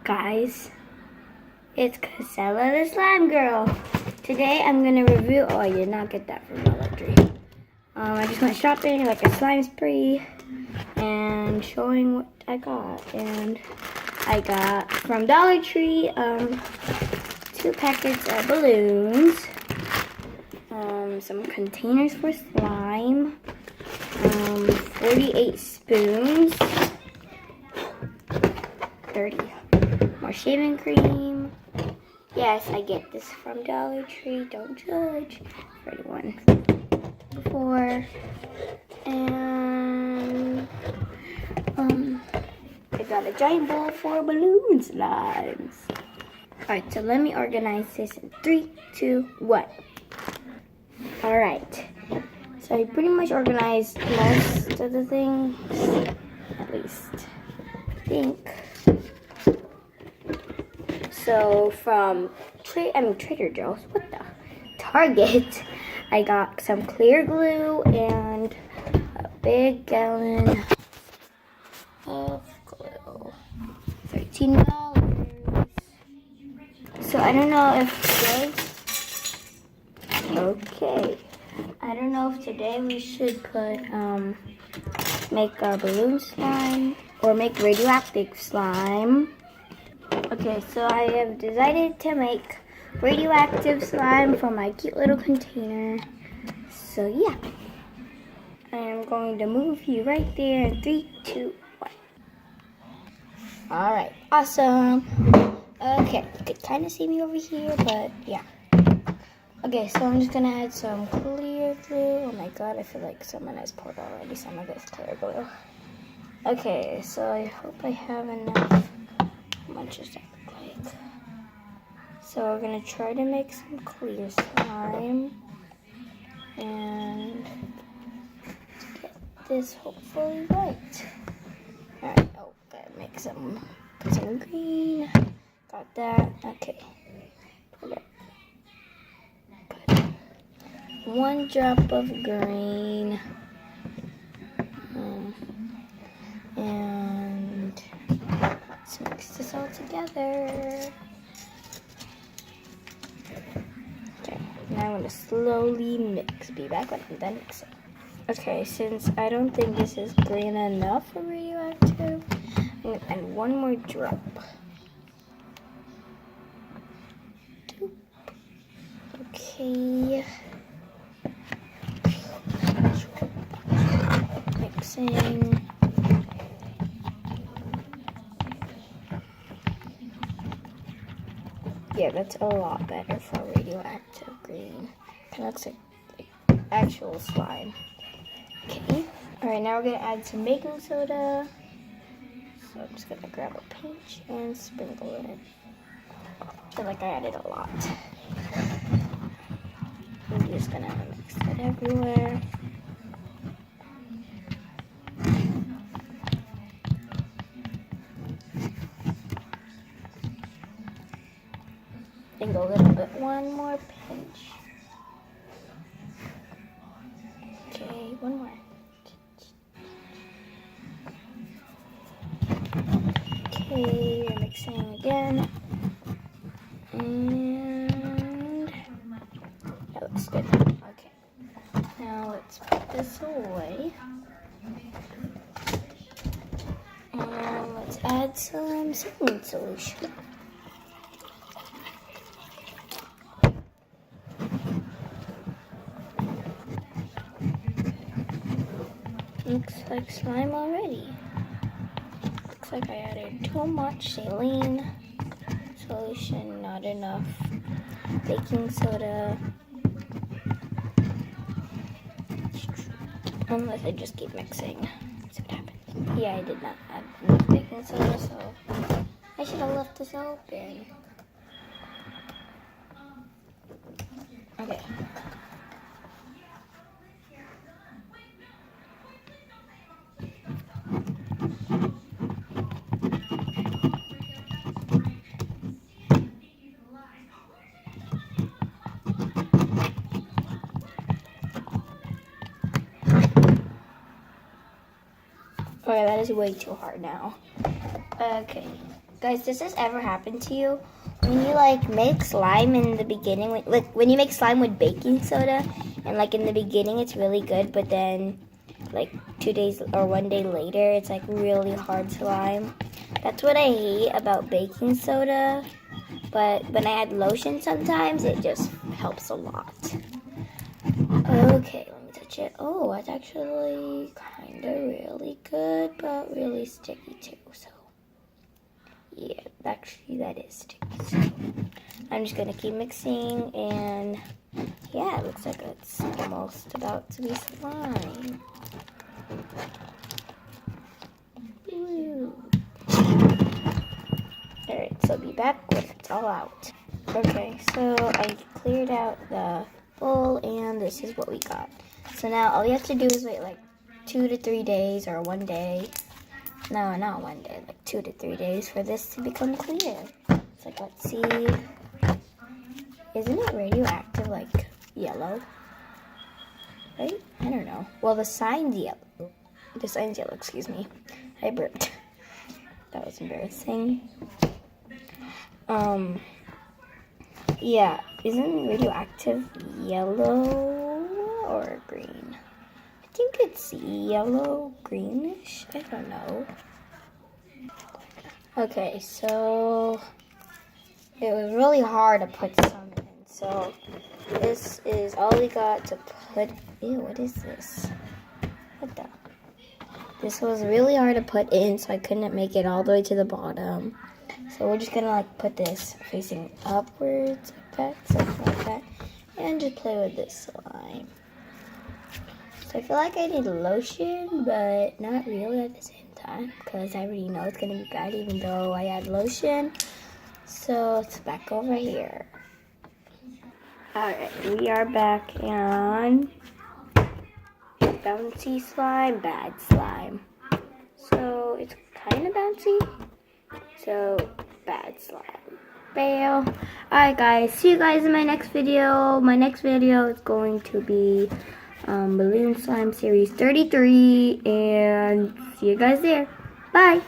Guys, it's Casella the Slime Girl. Today I'm gonna review. Oh, I did not get that from Dollar Tree. I just went shopping like a slime spree and showing what I got. And I got from Dollar Tree 2 packets of balloons, some containers for slime, 48 spoons, 30 more shaving cream. Yes, I get this from Dollar Tree. Don't judge. Already one before. And I got a giant bowl for balloon slimes. Alright, so let me organize this in 3, 2, 1. Alright. So I pretty much organized most of the things. At least I think. So from Trader Joe's, what the? Target, I got some clear glue and a big gallon of glue. $13. So I don't know if today, I don't know if today we should put, make a balloon slime or make radioactive slime. Okay, so I have decided to make radioactive slime for my cute little container. So yeah, I am going to move you right there in 3, 2, 1. Alright, awesome. Okay, you can kind of see me over here, but yeah. Okay, so I'm just going to add some clear glue. Oh my god, I feel like someone has poured already some of this clear glue. Okay, so I hope I have enough. How much does that look like? So we're going to try to make some clear slime. And get this hopefully right. Alright, oh, gotta make some, put some green. Got that. Okay. Put 1 drop of green. And let's mix this all together. Okay, now I'm going to slowly mix. Be back when I'm done mixing. Okay, since I don't think this is green enough for radioactive, I'm going to add 1 more drop. Okay. Mixing. Yeah, that's a lot better for radioactive green. Kind of looks like actual slime. Okay. Alright, now we're going to add some baking soda. So I'm just going to grab a pinch and sprinkle it. I feel like I added a lot. I'm just going to mix that everywhere. And a little bit, 1 more pinch. Okay, 1 more. Okay, we're mixing again. And that looks good. Okay, now let's put this away. And let's add some saline solution. Looks like slime already. Looks like I added too much saline solution, not enough baking soda. Unless I just keep mixing. See what happens. Yeah, I did not add enough baking soda, so I should have left this open. Okay. Okay, that is way too hard now. Okay, Guys, does this ever happen to you? When you like make slime in the beginning, when you make slime with baking soda, and like in the beginning it's really good, but then like 2 days or 1 day later it's like really hard slime. That's what I hate about baking soda, but when I add lotion sometimes it just helps a lot. Okay, let me touch it. Oh, that's actually kind of really good, but really sticky too, so yeah, actually that is sticky. So I'm just gonna keep mixing, and yeah, it looks like it's almost about to be slime. Woo. Alright, so be back when it's all out. Okay, so I cleared out the bowl, and this is what we got. So now all you have to do is wait like 2 to 3 days or 1 day. No, not 1 day, like 2 to 3 days for this to become clear. It's like, let's see. Isn't it radioactive, like yellow? Right? I don't know. Well, the sign's yellow. The sign's yellow, excuse me. I burped. That was embarrassing. Yeah, isn't radioactive yellow or green? I think it's yellow, greenish. I don't know. Okay, so it was really hard to put some in. So this is all we got to put. Ew, what is this? What the? This was really hard to put in, so I couldn't make it all the way to the bottom. So we're just gonna like put this facing upwards like that, something like that, and just play with this slime. So I feel like I need lotion, but not really at the same time, because I already know it's gonna be bad even though I add lotion. So it's back over here. Alright, we are back on bouncy slime, bad slime. So it's kind of bouncy. So bad slime. Fail. Alright guys, see you guys in my next video. My next video is going to be Balloon Slime Series 33. And see you guys there. Bye.